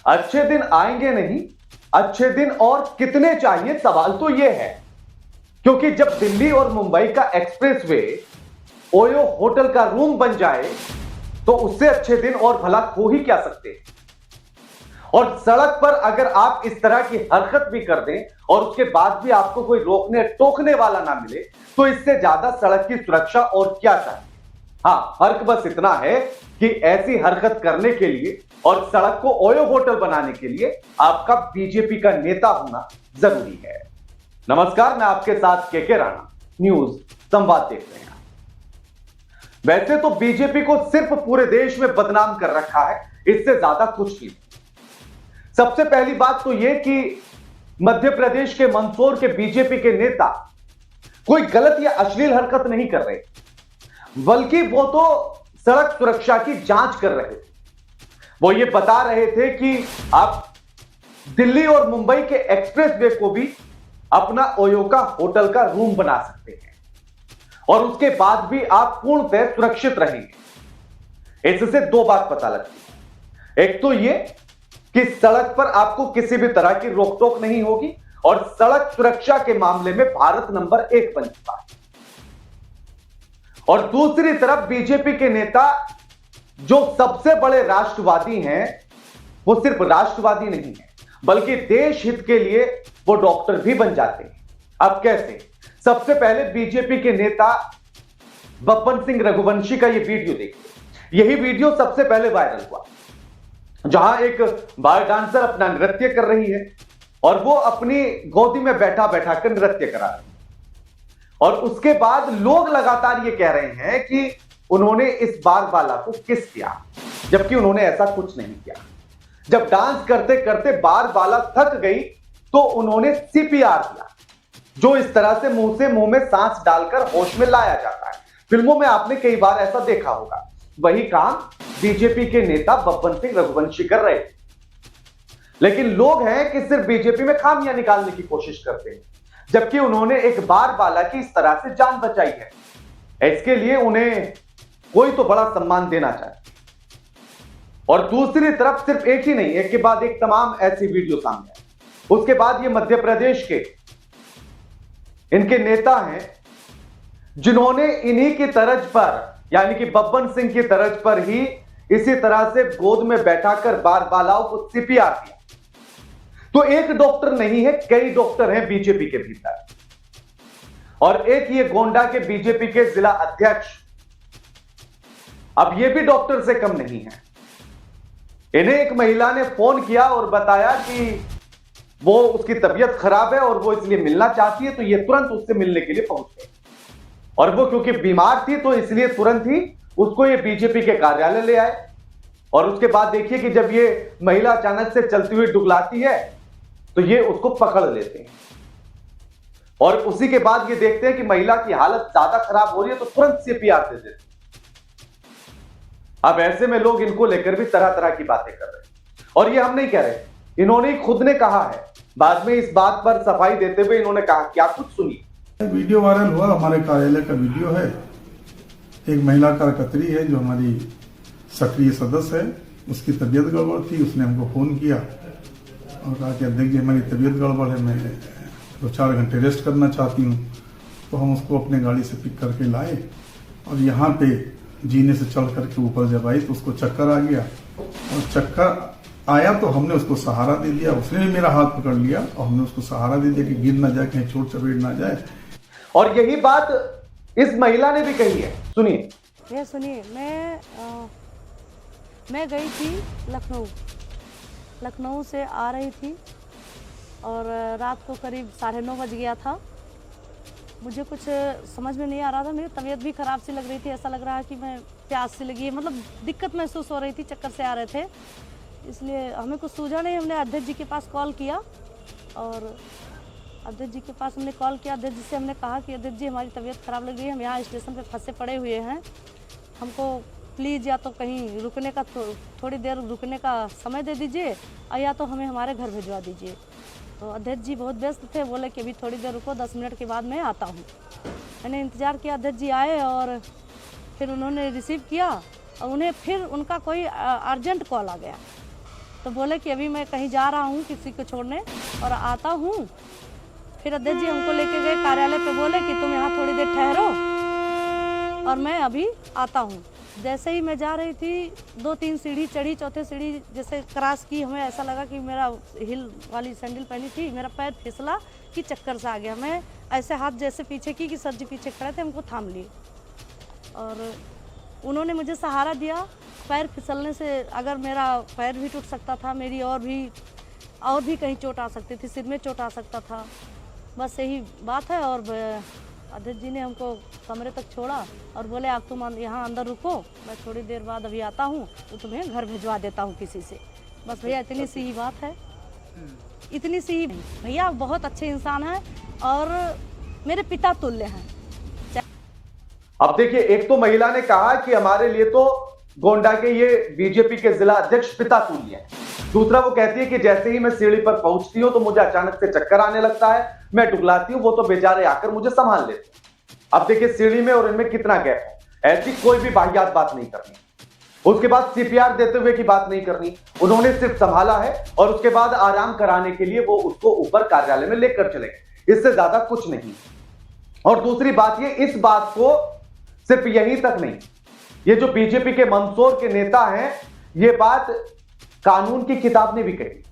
अच्छे दिन आएंगे नहीं, अच्छे दिन और कितने चाहिए, सवाल तो यह है। क्योंकि जब दिल्ली और मुंबई का एक्सप्रेसवे ओयो होटल का रूम बन जाए तो उससे अच्छे दिन और भला हो ही क्या सकते हैं। और सड़क पर अगर आप इस तरह की हरकत भी कर दें और उसके बाद भी आपको कोई रोकने टोकने वाला ना मिले तो इससे ज्यादा सड़क की सुरक्षा और क्या चाहिए। हां, फर्क बस इतना है कि ऐसी हरकत करने के लिए और सड़क को ओयो होटल बनाने के लिए आपका बीजेपी का नेता होना जरूरी है। नमस्कार, मैं आपके साथ के राणा, न्यूज संवाद देख रहे हैं। वैसे तो बीजेपी को सिर्फ पूरे देश में बदनाम कर रखा है, इससे ज्यादा कुछ नहीं। सबसे पहली बात तो यह कि मध्य प्रदेश के मंदसौर के बीजेपी के नेता कोई गलत या अश्लील हरकत नहीं कर रहे, बल्कि वो तो सड़क सुरक्षा की जांच कर रहे थे। वो ये बता रहे थे कि आप दिल्ली और मुंबई के एक्सप्रेसवे को भी अपना ओयो का होटल का रूम बना सकते हैं और उसके बाद भी आप पूर्णतः सुरक्षित रहेंगे। इससे दो बात पता लगती है। एक तो ये कि सड़क पर आपको किसी भी तरह की रोक टोक नहीं होगी और सड़क सुरक्षा के मामले में भारत नंबर 1 बन चुका है। और दूसरी तरफ बीजेपी के नेता जो सबसे बड़े राष्ट्रवादी हैं, वो सिर्फ राष्ट्रवादी नहीं है बल्कि देश हित के लिए वो डॉक्टर भी बन जाते हैं। अब कैसे? सबसे पहले बीजेपी के नेता बब्बन सिंह रघुवंशी का ये वीडियो देखिए। यही वीडियो सबसे पहले वायरल हुआ जहां एक बार डांसर अपना नृत्य कर रही है और वो अपनी गोदी में बैठा बैठा कर नृत्य करा रही है। और उसके बाद लोग लगातार ये कह रहे हैं कि उन्होंने इस बार वाला को किस किया, जबकि उन्होंने ऐसा कुछ नहीं किया। जब डांस करते करते बार वाला थक गई तो उन्होंने सीपीआर दिया, जो इस तरह से मुंह में सांस डालकर होश में लाया जाता है। फिल्मों में आपने कई बार ऐसा देखा होगा। वही काम बीजेपी के नेता बब्बन सिंह रघुवंशी कर रहे थे। लेकिन लोग हैं कि सिर्फ बीजेपी में खामियां निकालने की कोशिश करते हैं, जबकि उन्होंने एक बार वाला की इस तरह से जान बचाई है। इसके लिए उन्हें कोई तो बड़ा सम्मान देना चाहिए। और दूसरी तरफ सिर्फ एक ही नहीं, एक के बाद एक तमाम ऐसी वीडियो सामने आए। उसके बाद ये मध्य प्रदेश के इनके नेता हैं जिन्होंने इन्हीं की तर्ज पर, यानी कि बब्बन सिंह की तर्ज पर ही इसी तरह से गोद में बैठाकर बार बालाओं को सीपीआर दिया। तो एक डॉक्टर नहीं है, कई डॉक्टर हैं बीजेपी के भीतर। और एक ये गोंडा के बीजेपी के जिला अध्यक्ष, अब ये भी डॉक्टर से कम नहीं है। इन्हें एक महिला ने फोन किया और बताया कि वो उसकी तबीयत खराब है और वो इसलिए मिलना चाहती है, तो ये तुरंत उससे मिलने के लिए पहुंच गए। और वो क्योंकि बीमार थी तो इसलिए तुरंत ही उसको ये बीजेपी के कार्यालय ले आए। और उसके बाद देखिए कि जब ये महिला अचानक से चलती हुई डुगलाती है तो ये उसको पकड़ लेते हैं। और उसी के बाद ये देखते हैं कि महिला की हालत ज्यादा खराब हो रही है तो तुरंत सीपीआर दे देते हैं। अब ऐसे में लोग इनको लेकर भी तरह तरह की बातें कर रहे हैं। और ये हम नहीं कह रहे, इन्होंने खुद ने कहा है। बाद में इस बात पर सफाई देते हुए इन्होंने कहा, क्या कुछ सुनिए। वीडियो वायरल हुआ, हमारे कार्यालय का वीडियो है। एक महिला कार्यकर्त्री है जो हमारी सक्रिय सदस्य है, उसकी तबीयत गड़बड़ थी। उसने हमको फोन किया और कहा कि अध्यक्ष जी हमारी तबीयत गड़बड़ है, मैं 2-4 घंटे रेस्ट करना चाहती हूँ। तो हम उसको अपने गाड़ी से पिक करके लाए और यहाँ पे जीने से चढ़ करके ऊपर जब आई तो उसको चक्कर आ गया। और चक्कर आया तो हमने उसको सहारा दे दिया, उसने भी मेरा हाथ पकड़ लिया और हमने उसको सहारा दे दिया कि गिर ना जाए, कहीं चोट चपेट ना जाए। और यही बात इस महिला ने भी कही है, सुनिए। ये सुनिए, मैं गई थी लखनऊ से आ रही थी और रात को करीब 9:30 बज गया था। मुझे कुछ समझ में नहीं आ रहा था, मेरी तबीयत भी ख़राब सी लग रही थी। ऐसा लग रहा है कि मैं प्यास सी लगी है, मतलब दिक्कत महसूस हो रही थी, चक्कर से आ रहे थे। इसलिए हमें कुछ सूझा नहीं, हमने अध्यक्ष जी के पास कॉल किया और अध्यक्ष जी के पास हमने कॉल किया। अध्यक्ष जी से हमने कहा कि अध्यक्ष जी हमारी तबीयत ख़राब लग रही है, हम यहाँ स्टेशन पे फंसे पड़े हुए हैं, हमको प्लीज़ या तो कहीं रुकने का थोड़ी देर रुकने का समय दे दीजिए और या तो हमें हमारे घर भिजवा दीजिए। तो अध्यक्ष जी बहुत व्यस्त थे, बोले कि अभी थोड़ी देर रुको, 10 मिनट के बाद मैं आता हूँ। मैंने इंतज़ार किया, अध्यक्ष जी आए और फिर उन्होंने रिसीव किया और उन्हें फिर उनका कोई अर्जेंट कॉल आ गया। तो तो बोले कि अभी मैं कहीं जा रहा हूँ किसी को छोड़ने और आता हूँ। फिर अध्यक्ष जी हमको लेके गए कार्यालय पे, बोले कि तुम यहाँ थोड़ी देर ठहरो और मैं अभी आता हूँ। जैसे ही मैं जा रही थी 2-3 सीढ़ी चढ़ी, चौथे सीढ़ी जैसे क्रॉस की, हमें ऐसा लगा कि मेरा हिल वाली सैंडल पहनी थी, मेरा पैर फिसला कि चक्कर सा आ गया। मैं ऐसे हाथ जैसे पीछे की कि सर जी पीछे खड़े थे, हमको थाम लिए और उन्होंने मुझे सहारा दिया। पैर फिसलने से अगर मेरा पैर भी टूट सकता था, मेरी और भी कहीं चोट आ सकती थी, सिर में चोट आ सकता था, बस यही बात है। और अध्यक्ष जी ने हमको कमरे तक छोड़ा और बोले आप तुम यहाँ अंदर रुको, मैं थोड़ी देर बाद अभी आता हूँ तो तुम्हें घर भिजवा देता हूँ किसी से। बस भैया इतनी सी ही बात है, इतनी सी ही। भैया बहुत अच्छे इंसान हैं और मेरे पिता तुल्य हैं। अब देखिए, एक तो महिला ने कहा कि हमारे लिए तो गोंडा के ये बीजेपी के जिला अध्यक्ष पिता तुल्य हैं। दूसरा वो कहती है कि जैसे ही मैं सीढ़ी पर पहुंचती हूं तो मुझे अचानक से चक्कर आने लगता है, मैं टुकलाती हूं, वो तो बेचारे आकर मुझे संभाल लेते हैं। अब देखिए सीढ़ी में और इनमें कितना गैप है। ऐसी कोई भी वाहियात बात नहीं करनी। उसके बाद सीपीआर देते हुए की बात नहीं करनी, उन्होंने सिर्फ संभाला है और उसके बाद आराम कराने के लिए वो उसको ऊपर कार्यालय में लेकर चले गए, इससे ज्यादा कुछ नहीं। और दूसरी बात ये, इस बात को सिर्फ यहीं तक नहीं, ये जो बीजेपी के मंदसौर के नेता हैं, ये बात कानून की किताब ने भी कही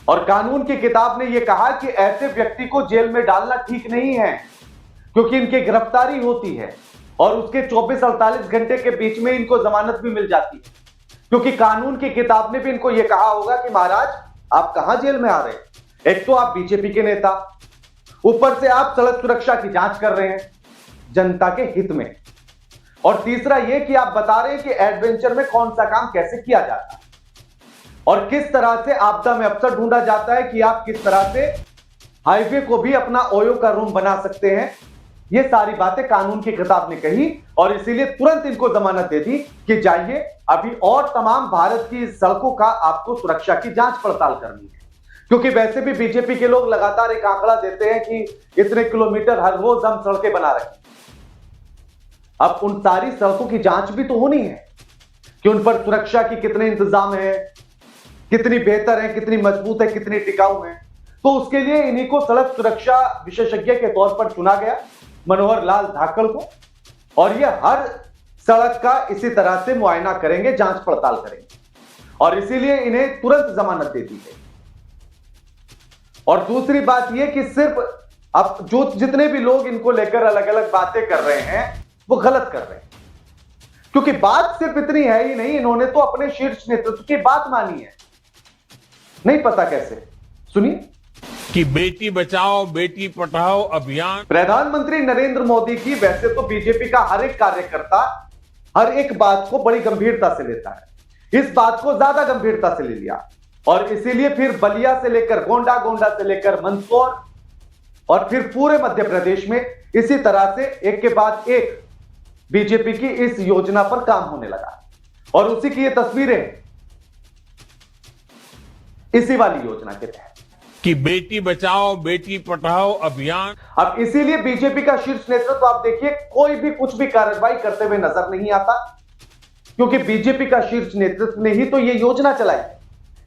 और कानून की किताब ने यह कहा कि ऐसे व्यक्ति को जेल में डालना ठीक नहीं है, क्योंकि इनकी गिरफ्तारी होती है और उसके 24-48 घंटे के बीच में इनको जमानत भी मिल जाती है, क्योंकि कानून की किताब ने भी इनको यह कहा होगा कि महाराज आप कहां जेल में आ रहे हैं। एक तो आप बीजेपी के नेता, ऊपर से आप सड़क सुरक्षा की जांच कर रहे हैं जनता के हित में, और तीसरा यह कि आप बता रहे हैं कि एडवेंचर में कौन सा काम कैसे किया जाता है और किस तरह से आपदा में अवसर ढूंढा जाता है, कि आप किस तरह से हाईवे को भी अपना ओयो का रूम बना सकते हैं। ये सारी बातें कानून की किताब ने कही और इसीलिए तुरंत इनको जमानत दे दी कि जाइए, अभी और तमाम भारत की सड़कों का आपको सुरक्षा की जांच पड़ताल करनी है, क्योंकि वैसे भी बीजेपी के लोग लगातार एक आंकड़ा देते हैं कि इतने किलोमीटर हर रोज हम सड़कें बना रहे हैं। अब उन सारी सड़कों की जांच भी तो होनी है कि उन पर सुरक्षा की कितने इंतजाम है, कितनी बेहतर है, कितनी मजबूत है, कितनी टिकाऊ है। तो उसके लिए इन्हीं को सड़क सुरक्षा विशेषज्ञ के तौर पर चुना गया, मनोहर लाल धाकड़ को, और ये हर सड़क का इसी तरह से मुआयना करेंगे, जांच पड़ताल करेंगे और इसीलिए इन्हें तुरंत जमानत दे दी गई। और दूसरी बात यह कि सिर्फ अब जो जितने भी लोग इनको लेकर अलग अलग बातें कर रहे हैं वो गलत कर रहे हैं, क्योंकि बात सिर्फ इतनी है ही नहीं, इन्होंने तो अपने शीर्ष नेतृत्व की बात मानी है। नहीं पता कैसे, सुनिए। कि बेटी बचाओ बेटी पढ़ाओ अभियान, प्रधानमंत्री नरेंद्र मोदी की, वैसे तो बीजेपी का हर एक कार्यकर्ता हर एक बात को बड़ी गंभीरता से लेता है, इस बात को ज्यादा गंभीरता से ले लिया और इसीलिए फिर बलिया से लेकर गोंडा, गोंडा से लेकर मंदसौर और फिर पूरे मध्य प्रदेश में इसी तरह से एक के बाद एक बीजेपी की इस योजना पर काम होने लगा और उसी की ये तस्वीरें इसी वाली योजना के तहत कि बेटी बचाओ बेटी पढ़ाओ अभियान। अब इसीलिए बीजेपी का शीर्ष नेतृत्व आप देखिए कोई भी कुछ भी कार्रवाई करते हुए नजर नहीं आता, क्योंकि बीजेपी का शीर्ष नेतृत्व ने ही तो ये योजना चलाई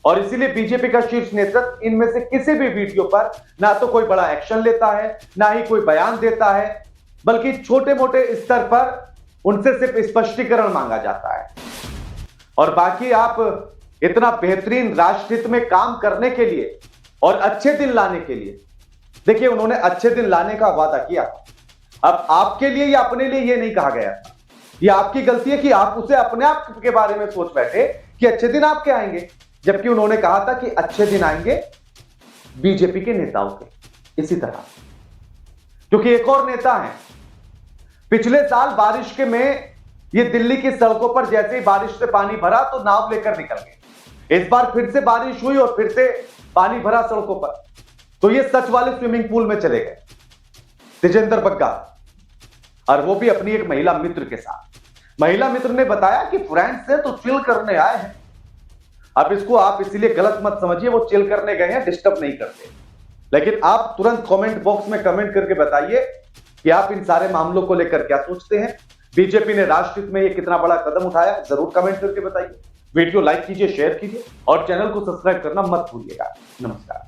और इसीलिए बीजेपी का शीर्ष नेतृत्व इनमें से किसी भी वीडियो पर ना तो कोई बड़ा एक्शन लेता है, ना ही कोई बयान देता है, बल्कि छोटे मोटे स्तर पर उनसे सिर्फ स्पष्टीकरण मांगा जाता है। और बाकी आप इतना बेहतरीन राष्ट्र हित में काम करने के लिए और अच्छे दिन लाने के लिए, देखिए उन्होंने अच्छे दिन लाने का वादा किया। अब आपके लिए या अपने लिए ये नहीं कहा गया था, ये आपकी गलती है कि आप उसे अपने आप के बारे में सोच बैठे कि अच्छे दिन आपके आएंगे, जबकि उन्होंने कहा था कि अच्छे दिन आएंगे बीजेपी के नेताओं के। इसी तरह क्योंकि एक और नेता है, पिछले साल बारिश के में ये दिल्ली की सड़कों पर जैसे ही बारिश से पानी भरा तो नाव लेकर निकल गए। इस बार फिर से बारिश हुई और फिर से पानी भरा सड़कों पर, तो ये सच वाले स्विमिंग पूल में चले गए तेजेंद्र बग्गा, और वो भी अपनी एक महिला मित्र के साथ। महिला मित्र ने बताया कि फ्रेंड्स से तो चिल करने आए हैं। अब इसको आप इसीलिए गलत मत समझिए, वो चिल करने गए हैं, डिस्टर्ब नहीं करते। लेकिन आप तुरंत कमेंट बॉक्स में कमेंट करके बताइए कि आप इन सारे मामलों को लेकर क्या सोचते हैं। बीजेपी ने राष्ट्र हित में ये कितना बड़ा कदम उठाया, जरूर कमेंट करके बताइए। वीडियो लाइक कीजिए, शेयर कीजिए और चैनल को सब्सक्राइब करना मत भूलिएगा। नमस्कार।